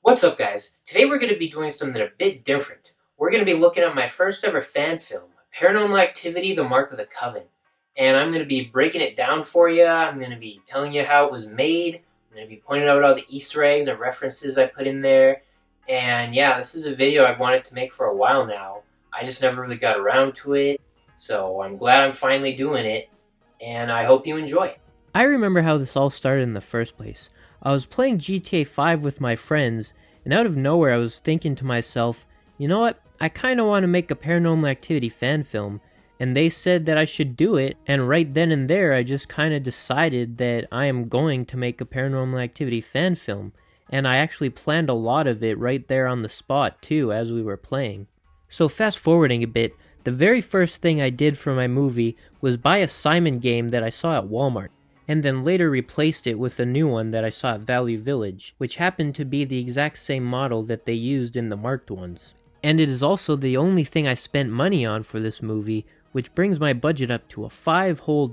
What's up, guys? Today we're going to be doing something a bit different. We're going to be looking at my first ever fan film, Paranormal Activity, The Mark of the Coven. And I'm going to be breaking it down for you. I'm going to be telling you how it was made. I'm going to be pointing out all the Easter eggs and references I put in there. And yeah, this is a video I've wanted to make for a while now. I just never really got around to it. So I'm glad I'm finally doing it. And I hope you enjoy. I remember how this all started in the first place. I was playing GTA 5 with my friends, and out of nowhere I was thinking to myself, you know what, I kinda want to make a Paranormal Activity fan film, and they said that I should do it, and right then and there I just kinda decided that I am going to make a Paranormal Activity fan film, and I actually planned a lot of it right there on the spot too as we were playing. So fast forwarding a bit, the very first thing I did for my movie was buy a Simon game that I saw at Walmart, and then later replaced it with a new one that I saw at Value Village, which happened to be the exact same model that they used in the marked ones. And it is also the only thing I spent money on for this movie, which brings my budget up to $5 whole.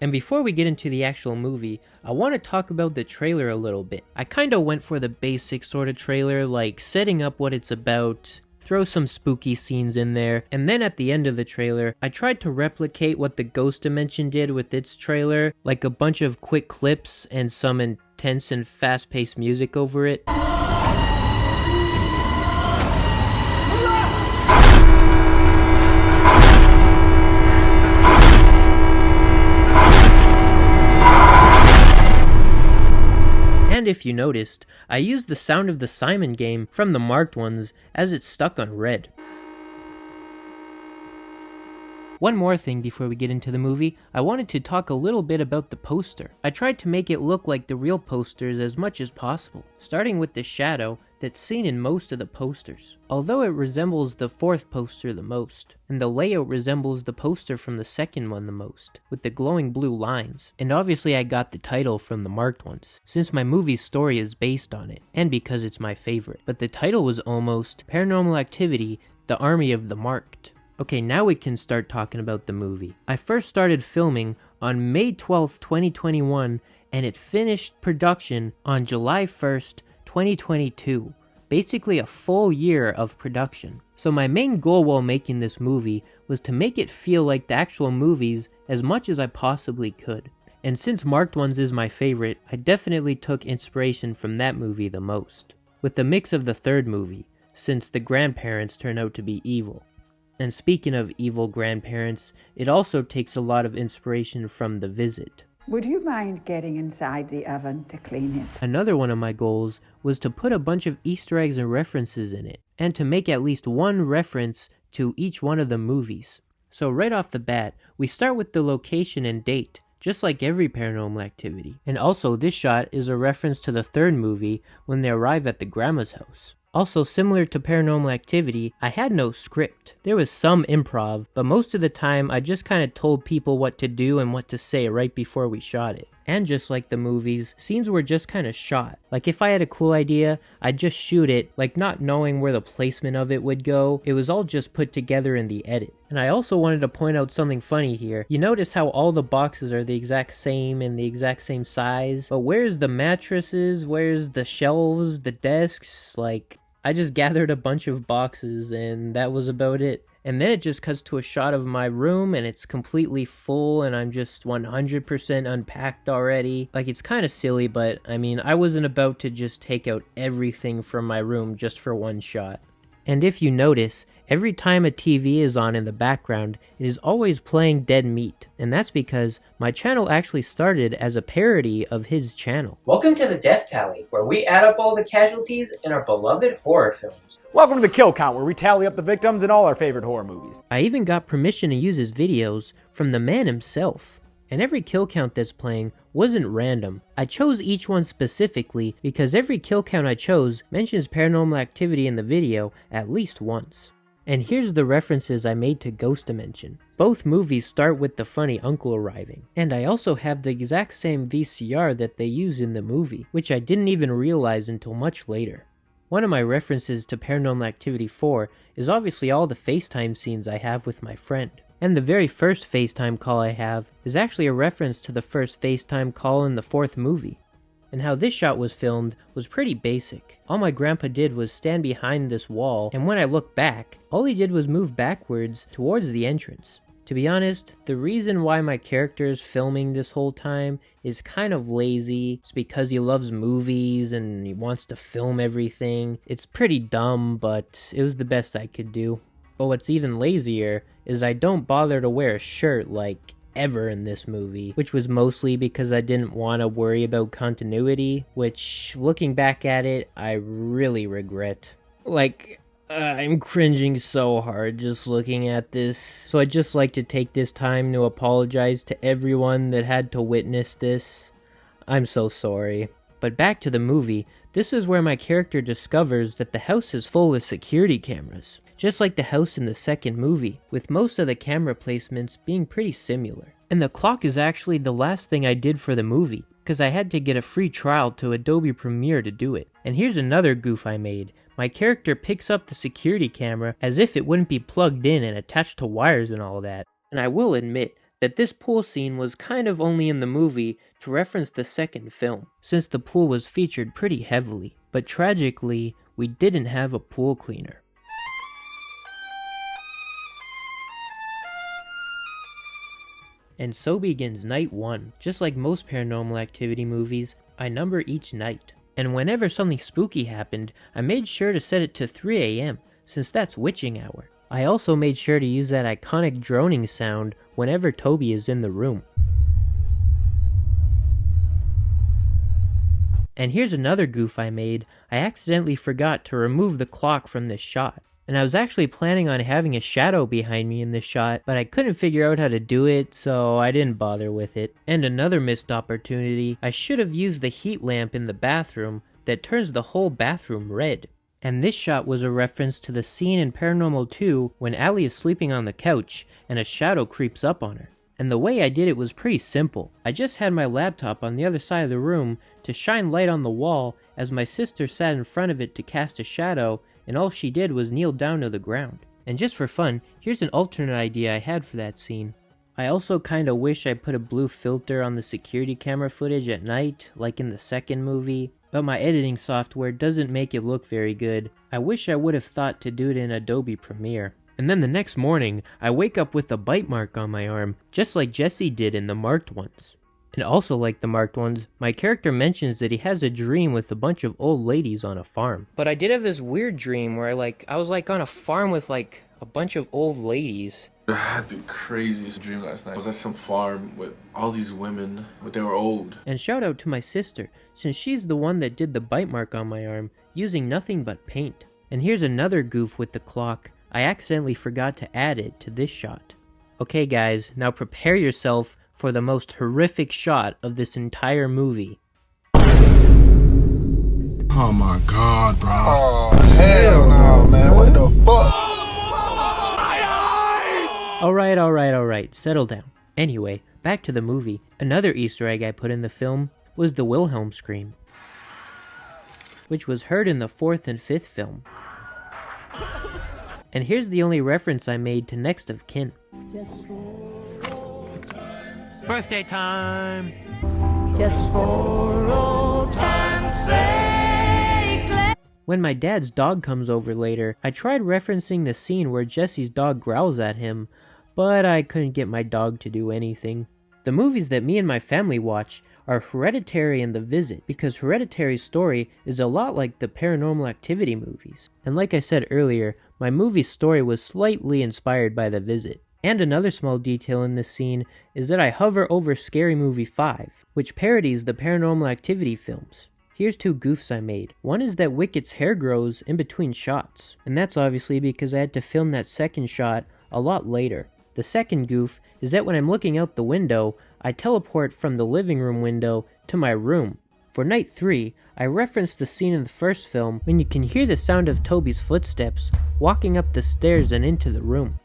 And before we get into the actual movie, I want to talk about the trailer a little bit. I kinda went for the basic sort of trailer, like setting up what it's about, throw some spooky scenes in there, and then at the end of the trailer, I tried to replicate what the Ghost Dimension did with its trailer, like a bunch of quick clips and some intense and fast-paced music over it. And if you noticed, I used the sound of the Simon game from the marked ones as it's stuck on red. One more thing before we get into the movie, I wanted to talk a little bit about the poster. I tried to make it look like the real posters as much as possible, starting with the shadow that's seen in most of the posters, although it resembles the fourth poster the most, and the layout resembles the poster from the second one the most, with the glowing blue lines. And obviously I got the title from the marked ones, since my movie's story is based on it, and because it's my favorite. But the title was almost Paranormal Activity, The Army of the Marked. Okay, now we can start talking about the movie. I first started filming on May 12th, 2021, and it finished production on July 1st, 2022. Basically a full year of production. So my main goal while making this movie was to make it feel like the actual movies as much as I possibly could. And since Marked Ones is my favorite, I definitely took inspiration from that movie the most. With the mix of the third movie, since the grandparents turn out to be evil. And speaking of evil grandparents, it also takes a lot of inspiration from The Visit. Would you mind getting inside the oven to clean it? Another one of my goals was to put a bunch of Easter eggs and references in it, and to make at least one reference to each one of the movies. So right off the bat, we start with the location and date, just like every Paranormal Activity. And also this shot is a reference to the third movie when they arrive at the grandma's house. Also, similar to Paranormal Activity, I had no script. There was some improv, but most of the time I just kinda told people what to do and what to say right before we shot it. And just like the movies, scenes were just kinda shot. Like if I had a cool idea, I'd just shoot it, like not knowing where the placement of it would go. It was all just put together in the edit. And I also wanted to point out something funny here. You notice how all the boxes are the exact same and the exact same size, but where's the mattresses, where's the shelves, the desks? Like, I just gathered a bunch of boxes and that was about it. And then it just cuts to a shot of my room and it's completely full and I'm just 100% unpacked already. Like, it's kind of silly, but I mean, I wasn't about to just take out everything from my room just for one shot. And if you notice, every time a TV is on in the background, it is always playing Dead Meat. And that's because my channel actually started as a parody of his channel. Welcome to the Death Tally, where we add up all the casualties in our beloved horror films. Welcome to the Kill Count, where we tally up the victims in all our favorite horror movies. I even got permission to use his videos from the man himself. And every kill count that's playing wasn't random. I chose each one specifically because every kill count I chose mentions Paranormal Activity in the video at least once. And here's the references I made to Ghost Dimension. Both movies start with the funny uncle arriving. And I also have the exact same VCR that they use in the movie, which I didn't even realize until much later. One of my references to Paranormal Activity 4 is obviously all the FaceTime scenes I have with my friend. And the very first FaceTime call I have is actually a reference to the first FaceTime call in the fourth movie. And how this shot was filmed was pretty basic. All my grandpa did was stand behind this wall, and when I looked back, all he did was move backwards towards the entrance. To be honest, the reason why my character is filming this whole time is kind of lazy. It's because he loves movies and he wants to film everything. It's pretty dumb, but it was the best I could do. But what's even lazier is I don't bother to wear a shirt like ever in this movie, which was mostly because I didn't want to worry about continuity, which, looking back at it, I really regret. I'm cringing so hard just looking at this, so I'd just like to take this time to apologize to everyone that had to witness this. I'm so sorry. But back to the movie, this is where my character discovers that the house is full of security cameras, just like the house in the second movie, with most of the camera placements being pretty similar. And the clock is actually the last thing I did for the movie, because I had to get a free trial to Adobe Premiere to do it. And here's another goof I made. My character picks up the security camera as if it wouldn't be plugged in and attached to wires and all that. And I will admit that this pool scene was kind of only in the movie to reference the second film, since the pool was featured pretty heavily. But tragically, we didn't have a pool cleaner. And so begins night 1. Just like most Paranormal Activity movies, I number each night. And whenever something spooky happened, I made sure to set it to 3 AM, since that's witching hour. I also made sure to use that iconic droning sound whenever Toby is in the room. And here's another goof I made. I accidentally forgot to remove the clock from this shot. And I was actually planning on having a shadow behind me in this shot, but I couldn't figure out how to do it, so I didn't bother with it. And another missed opportunity, I should have used the heat lamp in the bathroom that turns the whole bathroom red. And this shot was a reference to the scene in Paranormal 2 when Allie is sleeping on the couch and a shadow creeps up on her. And the way I did it was pretty simple. I just had my laptop on the other side of the room to shine light on the wall as my sister sat in front of it to cast a shadow, and all she did was kneel down to the ground. And just for fun, here's an alternate idea I had for that scene. I also kinda wish I put a blue filter on the security camera footage at night, like in the second movie, but my editing software doesn't make it look very good. I wish I would have thought to do it in Adobe Premiere. And then the next morning, I wake up with a bite mark on my arm, just like Jesse did in the marked ones. And also like the marked ones, my character mentions that he has a dream with a bunch of old ladies on a farm. But I did have this weird dream where I was on a farm with a bunch of old ladies. I had the craziest dream last night. I was at some farm with all these women, but they were old. And shout out to my sister, since she's the one that did the bite mark on my arm, using nothing but paint. And here's another goof with the clock. I accidentally forgot to add it to this shot. Okay guys, now prepare yourself for the most horrific shot of this entire movie. Oh my god, bro. Oh, hell no, man. What the fuck? Alright, settle down. Anyway, back to the movie. Another Easter egg I put in the film was the Wilhelm scream, which was heard in the 4th and 5th film. And here's the only reference I made to Next of Kin. Birthday time! Just for old time's sake. When my dad's dog comes over later, I tried referencing the scene where Jesse's dog growls at him, but I couldn't get my dog to do anything. The movies that me and my family watch are Hereditary and The Visit, because Hereditary's story is a lot like the Paranormal Activity movies. And like I said earlier, my movie's story was slightly inspired by The Visit. And another small detail in this scene is that I hover over Scary Movie 5, which parodies the Paranormal Activity films. Here's 2 goofs I made. One is that Wicket's hair grows in between shots, and that's obviously because I had to film that second shot a lot later. The second goof is that when I'm looking out the window, I teleport from the living room window to my room. For night 3, I referenced the scene in the first film when you can hear the sound of Toby's footsteps walking up the stairs and into the room.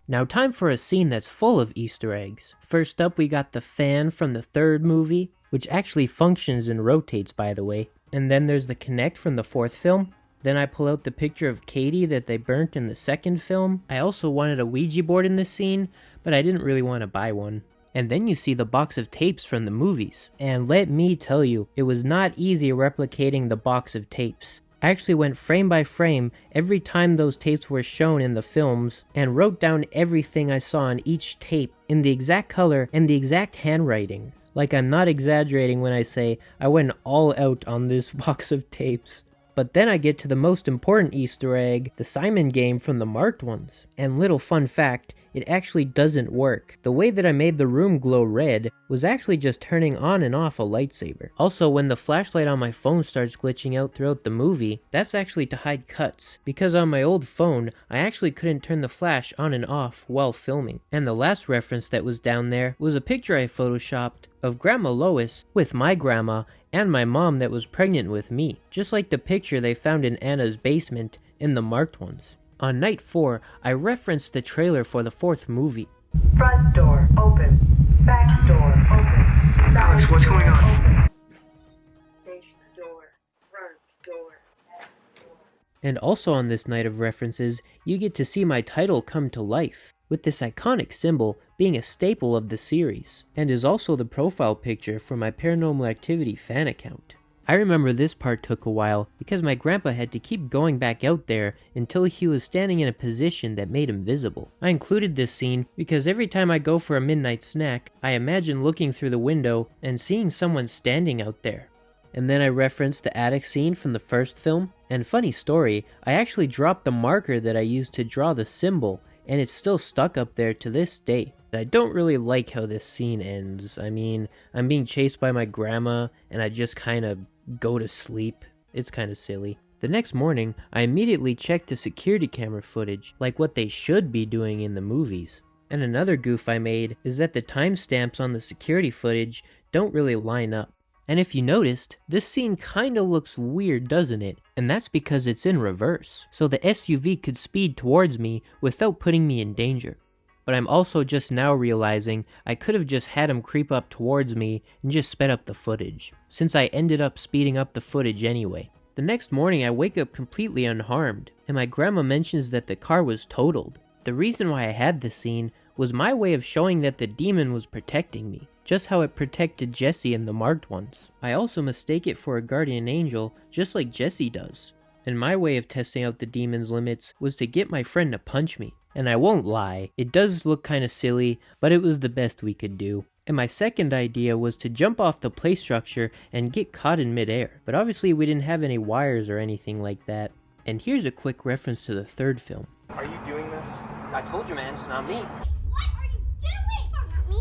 Now time for a scene that's full of Easter eggs. First up we got the fan from the third movie, which actually functions and rotates by the way. And then there's the Kinect from the 4th film. Then I pull out the picture of Katie that they burnt in the second film. I also wanted a Ouija board in this scene, but I didn't really want to buy one. And then you see the box of tapes from the movies. And let me tell you, it was not easy replicating the box of tapes. I actually went frame by frame every time those tapes were shown in the films and wrote down everything I saw on each tape in the exact color and the exact handwriting. Like, I'm not exaggerating when I say I went all out on this box of tapes. But then I get to the most important Easter egg, the Simon game from the marked ones. And little fun fact, it actually doesn't work. The way that I made the room glow red was actually just turning on and off a lightsaber. Also, when the flashlight on my phone starts glitching out throughout the movie, that's actually to hide cuts, because on my old phone, I actually couldn't turn the flash on and off while filming. And the last reference that was down there was a picture I photoshopped of Grandma Lois with my grandma and my mom that was pregnant with me, just like the picture they found in Anna's basement in the marked ones. On night 4, I referenced the trailer for the 4th movie. Front door open. Back door open. Alex, what's going on? Open. Stage door. Front door. Back door. And also on this night of references, you get to see my title come to life, with this iconic symbol being a staple of the series, and is also the profile picture for my Paranormal Activity fan account. I remember this part took a while because my grandpa had to keep going back out there until he was standing in a position that made him visible. I included this scene because every time I go for a midnight snack, I imagine looking through the window and seeing someone standing out there. And then I referenced the attic scene from the first film, and funny story, I actually dropped the marker that I used to draw the symbol, and it's still stuck up there to this day. I don't really like how this scene ends. I mean, I'm being chased by my grandma, and I just kind of go to sleep. It's kind of silly. The next morning, I immediately checked the security camera footage, like what they should be doing in the movies. And another goof I made is that the timestamps on the security footage don't really line up. And if you noticed, this scene kinda looks weird, doesn't it? And that's because it's in reverse, so the SUV could speed towards me without putting me in danger. But I'm also just now realizing I could have just had him creep up towards me and just sped up the footage, since I ended up speeding up the footage anyway. The next morning I wake up completely unharmed, and my grandma mentions that the car was totaled. The reason why I had this scene was my way of showing that the demon was protecting me, just how it protected Jesse in the marked ones. I also mistake it for a guardian angel, just like Jesse does. And my way of testing out the demon's limits was to get my friend to punch me. And I won't lie, it does look kinda silly, but it was the best we could do. And my second idea was to jump off the play structure and get caught in midair, but obviously we didn't have any wires or anything like that. And here's a quick reference to the third film. Are you doing this? I told you, man, it's not me. What are you doing? It's not me.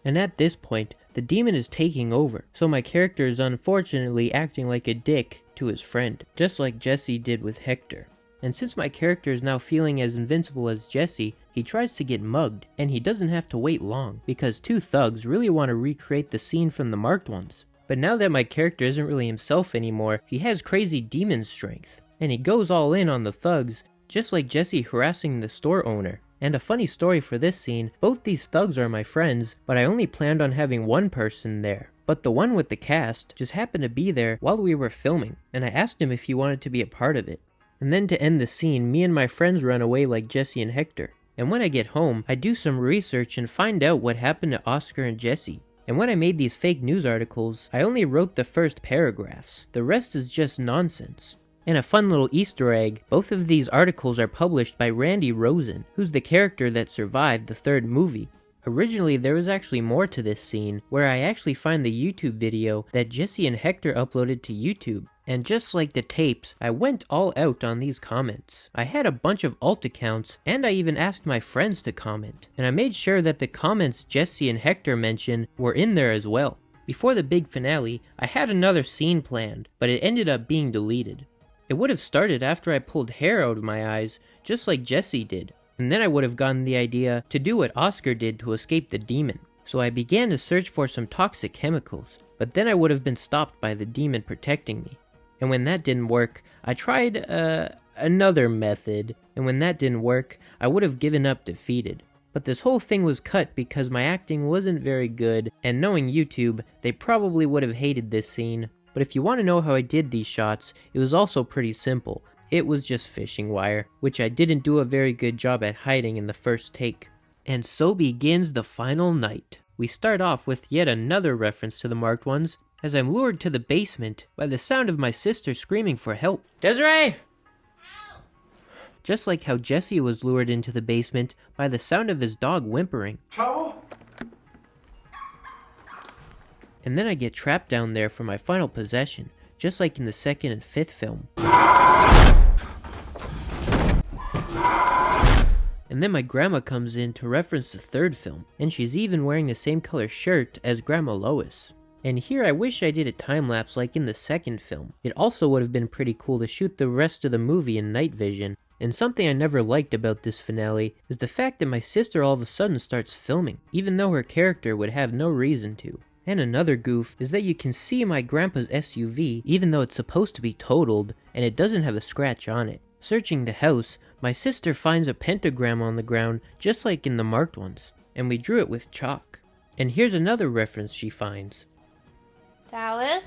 And at this point, the demon is taking over, so my character is unfortunately acting like a dick to his friend, just like Jesse did with Hector. And since my character is now feeling as invincible as Jesse, he tries to get mugged, and he doesn't have to wait long, because two thugs really want to recreate the scene from the marked ones. But now that my character isn't really himself anymore, he has crazy demon strength, and he goes all in on the thugs, just like Jesse harassing the store owner. And a funny story for this scene, both these thugs are my friends, but I only planned on having one person there. But the one with the cast just happened to be there while we were filming, and I asked him if he wanted to be a part of it. And then to end the scene, me and my friends run away like Jesse and Hector. And when I get home, I do some research and find out what happened to Oscar and Jesse. And when I made these fake news articles, I only wrote the first paragraphs. The rest is just nonsense. And a fun little Easter egg, both of these articles are published by Randy Rosen, who's the character that survived the third movie. Originally, there was actually more to this scene, where I actually find the YouTube video that Jesse and Hector uploaded to YouTube. And just like the tapes, I went all out on these comments. I had a bunch of alt accounts, and I even asked my friends to comment. And I made sure that the comments Jesse and Hector mentioned were in there as well. Before the big finale, I had another scene planned, but it ended up being deleted. It would have started after I pulled hair out of my eyes, just like Jesse did. And then I would have gotten the idea to do what Oscar did to escape the demon. So I began to search for some toxic chemicals, but then I would have been stopped by the demon protecting me. And when that didn't work, I tried another method, and when that didn't work, I would have given up defeated. But this whole thing was cut because my acting wasn't very good, and knowing YouTube, they probably would have hated this scene. But if you want to know how I did these shots, it was also pretty simple. It was just fishing wire, which I didn't do a very good job at hiding in the first take. And so begins the final night. We start off with yet another reference to the marked ones, as I'm lured to the basement by the sound of my sister screaming for help. Desiree! Just like how Jesse was lured into the basement by the sound of his dog whimpering. Trouble? And then I get trapped down there for my final possession, just like in the second and fifth film. And then my grandma comes in to reference the third film, and she's even wearing the same color shirt as Grandma Lois. And here I wish I did a time-lapse like in the second film. It also would have been pretty cool to shoot the rest of the movie in night vision. And something I never liked about this finale is the fact that my sister all of a sudden starts filming, even though her character would have no reason to. And another goof is that you can see my grandpa's SUV even though it's supposed to be totaled and it doesn't have a scratch on it. Searching the house, my sister finds a pentagram on the ground just like in the marked ones, and we drew it with chalk. And here's another reference she finds. Dallas?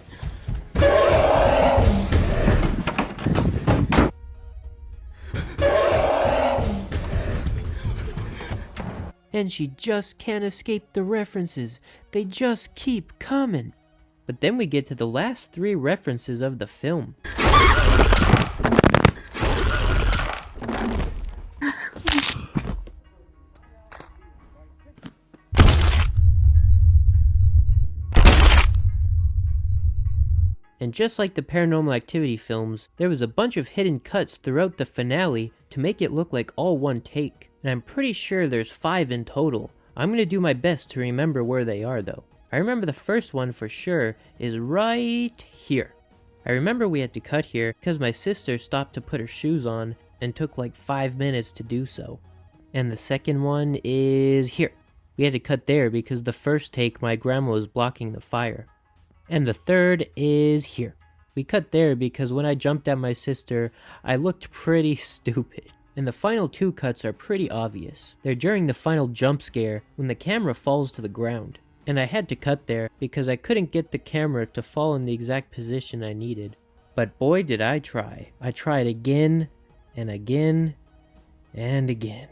And she just can't escape the references. They just keep coming. But then we get to the last 3 references of the film. And just like the Paranormal Activity films, there was a bunch of hidden cuts throughout the finale to make it look like all one take. And I'm pretty sure there's 5 in total. I'm gonna do my best to remember where they are though. I remember the first one for sure is right here. I remember we had to cut here because my sister stopped to put her shoes on and took like 5 minutes to do so. And the second one is here. We had to cut there because the first take my grandma was blocking the fire. And the third is here. We cut there because when I jumped at my sister, I looked pretty stupid. And the final 2 cuts are pretty obvious. They're during the final jump scare when the camera falls to the ground. And I had to cut there because I couldn't get the camera to fall in the exact position I needed. But boy did I try. I tried again and again and again.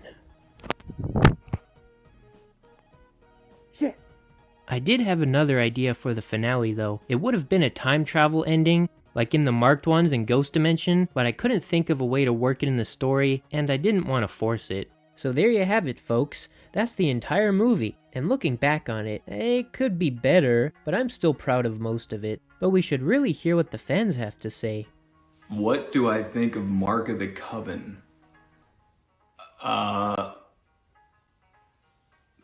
I did have another idea for the finale though. It would have been a time travel ending, like in the marked ones in Ghost Dimension, but I couldn't think of a way to work it in the story, and I didn't want to force it. So there you have it, folks. That's the entire movie, and looking back on it, it could be better, but I'm still proud of most of it. But we should really hear what the fans have to say. What do I think of Mark of the Coven?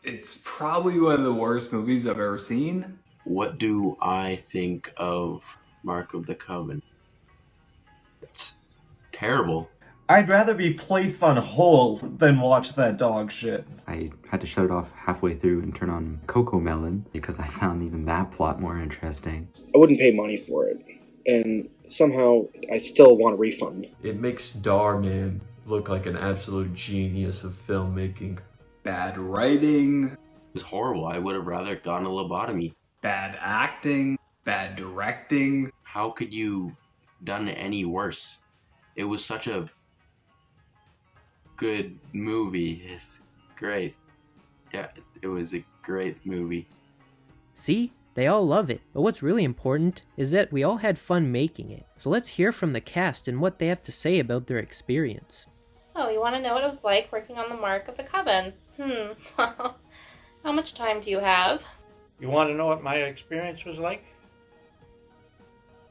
It's probably one of the worst movies I've ever seen. What do I think of Mark of the Coven? It's terrible. I'd rather be placed on hold than watch that dog shit. I had to shut it off halfway through and turn on Coco Melon because I found even that plot more interesting. I wouldn't pay money for it, and somehow I still want a refund. It makes Darman look like an absolute genius of filmmaking. Bad writing. It was horrible. I would have rather gotten a lobotomy. Bad acting. Bad directing. How could you done it any worse? It was such a good movie. It's great. Yeah, it was a great movie. See? They all love it, but what's really important is that we all had fun making it. So let's hear from the cast and what they have to say about their experience. So, you want to know what it was like working on the Mark of the Coven? How much time do you have? You want to know what my experience was like?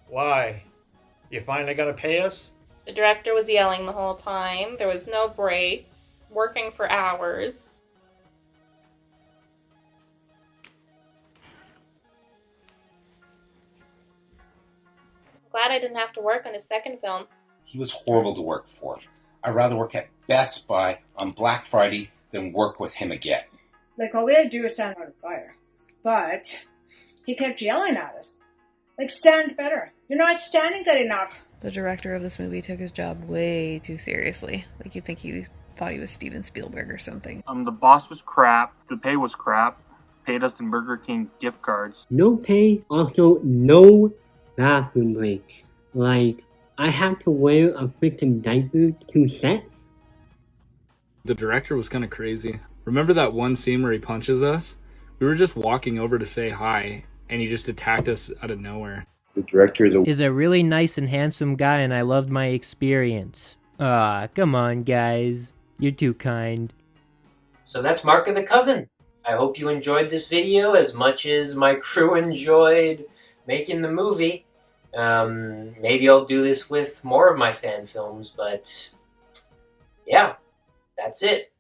Why? You finally gonna pay us? The director was yelling the whole time. There was no breaks. Working for hours. Glad I didn't have to work on his second film. He was horrible to work for. I'd rather work at Best Buy on Black Friday than work with him again. Like, all we had to do was stand by the fire. But he kept yelling at us. Like, stand better. You're not standing good enough. The director of this movie took his job way too seriously. Like, you'd think he thought he was Steven Spielberg or something. The boss was crap. The pay was crap. Paid us in Burger King gift cards. No pay, also no bathroom break. Like, I have to wear a freaking diaper to set. The director was kind of crazy. Remember that one scene where he punches us? We were just walking over to say hi, and he just attacked us out of nowhere. The director is a really nice and handsome guy, and I loved my experience. Ah, come on, guys. You're too kind. So that's Mark of the Coven. I hope you enjoyed this video as much as my crew enjoyed making the movie. Maybe I'll do this with more of my fan films, but yeah, that's it.